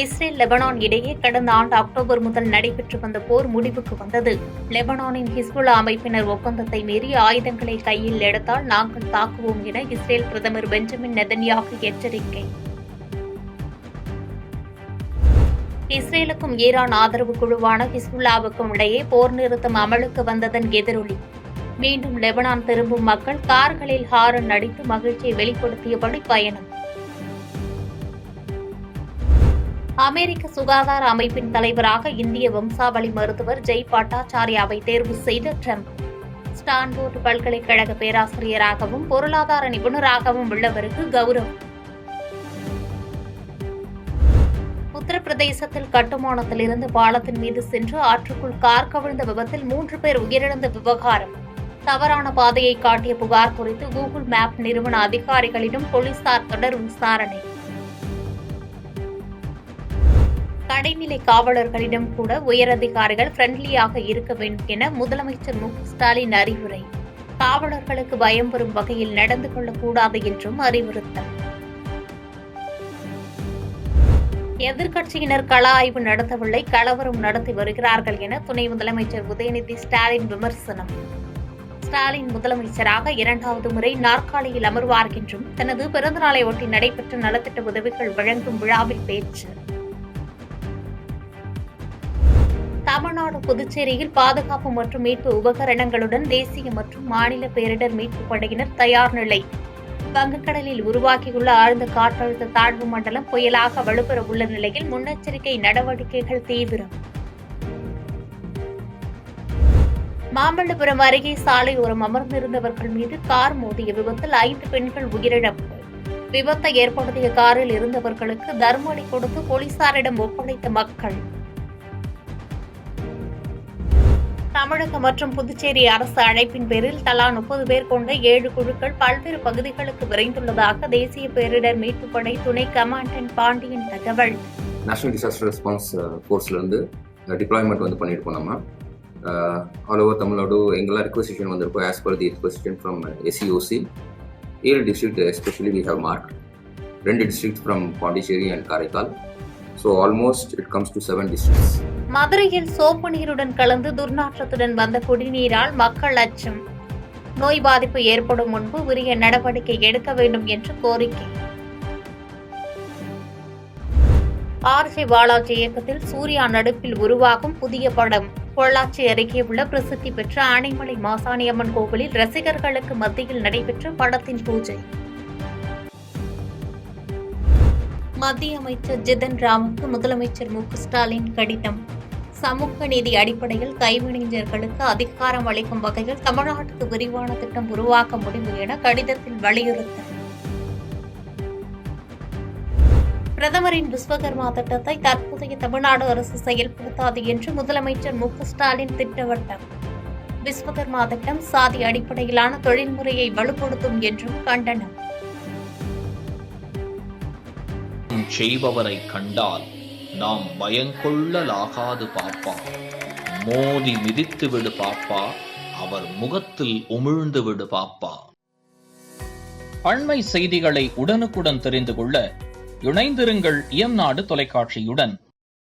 Israel Lebanon இடையே கடந்த ஆண்டு அக்டோபர் முதல் நடைபெற்று வந்த போர் முடிவுக்கு வந்தது. லெபனானின் ஹிஸ்புல்லா அமைப்பினர் ஒப்பந்தத்தை மீறி ஆயுதங்களை கையில் எடுத்தால் நாங்கள் தாக்குவோம் என இஸ்ரேல் பிரதமர் பெஞ்சமின் நெதன்யாகு எச்சரிக்கை. இஸ்ரேலுக்கும் ஈரான் ஆதரவு குழுவான ஹிஸ்புல்லாவுக்கும் இடையே போர் நிறுத்தம் அமலுக்கு வந்ததன் எதிரொலி. மீண்டும் லெபனான் திரும்பும் மக்கள் கார்களில் ஹாரன் அடித்து மகிழ்ச்சியை வெளிப்படுத்தியபடி பயணம். அமெரிக்க சுகாதார அமைப்பின் தலைவராக இந்திய வம்சாவளி மருத்துவர் ஜெய் பட்டாச்சார்யாவை தேர்வு செய்த ட்ரம்ப். ஸ்டான்போர்ட் பல்கலைக்கழக பேராசிரியராகவும் பொருளாதார நிபுணராகவும் உள்ளவருக்கு கௌரவம். உத்தரப்பிரதேசத்தில் கட்டுமானத்திலிருந்து பாலத்தின் மீது சென்று ஆற்றுக்குள் கார் கவிழ்ந்த விபத்தில் 3 பேர் உயிரிழந்த விவகாரம். தவறான பாதையை காட்டிய புகார் குறித்து கூகுள் மேப் நிறுவன அதிகாரிகளிடம் போலீசார் தொடர் விசாரணை. கடைநிலை காவலர்களிடம் கூட உயரதிகாரிகள் ஃப்ரெண்ட்லியாக இருக்க வேண்டும் என முதலமைச்சர் மு க ஸ்டாலின் அறிவுரை. காவலர்களுக்கு பயம் வரும் வகையில் நடந்து கொள்ளக்கூடாது என்றும் அறிவுறுத்தல். எதிர்க்கட்சியினர் கள ஆய்வு நடத்தவில்லை, கலவரம் நடத்தி வருகிறார்கள் என துணை முதலமைச்சர் உதயநிதி ஸ்டாலின் விமர்சனம். ஸ்டாலின் முதலமைச்சராக 2வது முறை நாற்காலியில் அமர்வார் என்றும் தனது பிறந்தநாளை ஒட்டி நடைபெற்ற நலத்திட்ட உதவிகள் வழங்கும் விழாவில் பேச்சு. தமிழ்நாடு புதுச்சேரியில் பாதுகாப்பு மற்றும் மீட்பு உபகரணங்களுடன் தேசிய மற்றும் மாநில பேரிடர் மீட்புப் படையினர் தயார் நிலை. வங்கக்கடலில் உருவாகியுள்ள ஆழ்ந்த காற்றழுத்த தாழ்வு மண்டலம் புயலாக வலுப்பெற உள்ள நிலையில் முன்னெச்சரிக்கை நடவடிக்கைகள் தீவிரம். மாமல்லபுரம் அருகே சாலையோரம் அமர்ந்திருந்தவர்கள் மீது கார் மோதிய விபத்தில் 5 பெண்கள் உயிரிழப்பு. விபத்தை ஏற்படுத்திய காரில் இருந்தவர்களுக்கு தர்மஅடி கொடுத்து போலீசாரிடம் ஒப்படைத்த மக்கள். தமிழகம் மற்றும் புதுச்சேரி அரசு அழைப்பின் பேரில் தலா 30 பேர் கொண்ட 7 குழுக்கள் பல்வேறு பகுதிகளுக்கு விரைந்துள்ளதாக தேசிய பேரிடர் மீட்புப் படை துணை கமாண்டன்ட் பாண்டியன் தகவல். நேஷனல் டிசாஸ்டர் ரெஸ்பான்ஸ் ஃபோர்ஸ்லேருந்து டிப்ளாய்மெண்ட் பண்ணியிருக்கோம். நம்ம ஆல் ஓவர் தமிழ்நாடு எங்கெல்லாம் ரிக்வெஸ்டிஷன் வந்திருக்கோம். As per the requisition from SEOC 7 district especially we have mark 2 district from Pondicherry and Karaikal. So almost it comes to 7 districts. மதுரையில் சோப்பு நீருடன் கலந்து துர்நாற்றத்துடன் வந்த குடிநீரால் மக்கள் அச்சம். நோய் பாதிப்பு ஏற்படும் முன்பு உரிய நடவடிக்கை எடுக்க வேண்டும் என்று கோரிக்கை. RJ பாலாஜி இயக்கத்தில் சூர்யா நடிப்பில் உருவாகும் புதிய படம். பொள்ளாச்சி அருகே உள்ள பிரசித்தி பெற்ற ஆனைமலை மாசாணியம்மன் கோவிலில் ரசிகர்களுக்கு மத்தியில் நடைபெற்ற படத்தின் பூஜை. மத்திய அமைச்சர் ஜிதன் ராமுக்கு முதலமைச்சர் மு க ஸ்டாலின் கடிதம். சமூக நீதி அடிப்படையில் கைவினைஞர்களுக்கு அதிகாரம் அளிக்கும் வகையில் தமிழ்நாட்டுக்கு விரிவான திட்டம் உருவாக்க முடியும் என கடிதத்தில் வலியுறுத்தல். பிரதமரின் விஸ்வகர்மா திட்டத்தை தற்போதைய தமிழ்நாடு அரசு செயல்படுத்தாது என்று முதலமைச்சர் மு க ஸ்டாலின் திட்டவட்டம். விஸ்வகர்மா திட்டம் சாதி அடிப்படையிலான தொழில்முறையை வலுப்படுத்தும் என்றும் கண்டனம். செய்பவரை கண்டால் நாம் பயங்கொள்ளலாகாது பாப்பா, மோதி மிதித்து விடு பாப்பா, அவர் முகத்தில் உமிழ்ந்து விடு பாப்பா. அண்மை செய்திகளை உடனுக்குடன் தெரிந்து கொள்ள இணைந்திருங்கள் இயம்நாடு தொலைக்காட்சியுடன்.